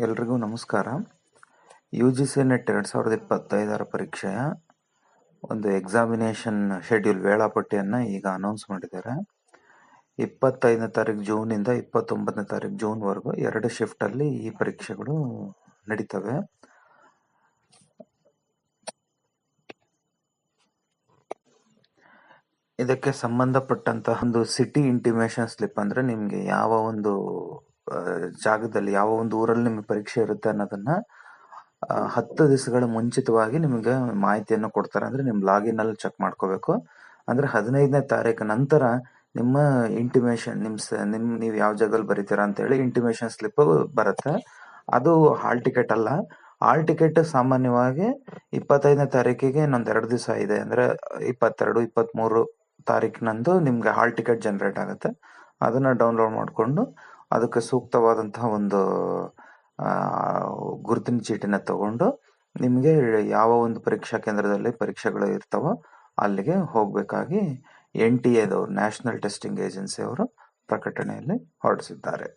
ಎಲ್ರಿಗೂ ನಮಸ್ಕಾರ. U G C net 2025 ಪರೀಕ್ಷೆಯ ಒಂದು ಎಕ್ಸಾಮಿನೇಷನ್ ಶೆಡ್ಯೂಲ್ ವೇಳಾಪಟ್ಟಿಯನ್ನು ಈಗ ಅನೌನ್ಸ್ ಮಾಡಿದ್ದಾರೆ. 25ನೇ ತಾರೀಕು ಜೂನಿಂದ 29ನೇ ತಾರೀಕು ಜೂನ್ವರೆಗೂ 2 ಶಿಫ್ಟಲ್ಲಿ ಈ ಪರೀಕ್ಷೆಗಳು ನಡೀತವೆ. ಇದಕ್ಕೆ ಸಂಬಂಧಪಟ್ಟಂತಹ ಒಂದು ಸಿಟಿ ಇಂಟಿಮೇಷನ್ ಸ್ಲಿಪ್, ಅಂದರೆ ನಿಮಗೆ ಯಾವ ಒಂದು ಜಾಗದಲ್ಲಿ, ಯಾವ ಒಂದು ಊರಲ್ಲಿ ನಿಮಗೆ ಪರೀಕ್ಷೆ ಇರುತ್ತೆ ಅನ್ನೋದನ್ನ 10 ದಿವಸಗಳ ಮುಂಚಿತವಾಗಿ ನಿಮಗೆ ಮಾಹಿತಿಯನ್ನು ಕೊಡ್ತಾರೆ. ಅಂದರೆ ನಿಮ್ಮ ಲಾಗಿನ್ ಅಲ್ಲಿ ಚೆಕ್ ಮಾಡ್ಕೋಬೇಕು. ಅಂದರೆ 15ನೇ ತಾರೀಕು ನಂತರ ನಿಮ್ಮ ಇಂಟಿಮೇಷನ್, ನೀವು ಯಾವ ಜಾಗದಲ್ಲಿ ಬರೀತೀರಾ ಅಂತೇಳಿ ಇಂಟಿಮೇಷನ್ ಸ್ಲಿಪ್ ಬರುತ್ತೆ. ಅದು ಹಾಲ್ ಟಿಕೆಟ್ ಅಲ್ಲ. ಹಾಲ್ ಟಿಕೆಟ್ ಸಾಮಾನ್ಯವಾಗಿ 25ನೇ ತಾರೀಕಿಗೆ ಇನ್ನೊಂದು 2 ದಿವಸ ಇದೆ, ಅಂದರೆ 22, 23 ತಾರೀಕಿನಂದು ನಿಮ್ಗೆ ಹಾಲ್ ಟಿಕೆಟ್ ಜನರೇಟ್ ಆಗುತ್ತೆ. ಅದನ್ನ ಡೌನ್ಲೋಡ್ ಮಾಡಿಕೊಂಡು ಅದಕ್ಕೆ ಸೂಕ್ತವಾದಂತಹ ಒಂದು ಗುರುತಿನ ಚೀಟಿನ ತಗೊಂಡು ನಿಮಗೆ ಯಾವ ಒಂದು ಪರೀಕ್ಷಾ ಕೇಂದ್ರದಲ್ಲಿ ಪರೀಕ್ಷೆಗಳು ಇರ್ತಾವೋ ಅಲ್ಲಿಗೆ ಹೋಗಬೇಕಾಗಿ NTA ದವರು, ನ್ಯಾಷನಲ್ ಟೆಸ್ಟಿಂಗ್ ಏಜೆನ್ಸಿ ಅವರು ಪ್ರಕಟಣೆಯಲ್ಲಿ ಹೊರಡಿಸಿದ್ದಾರೆ.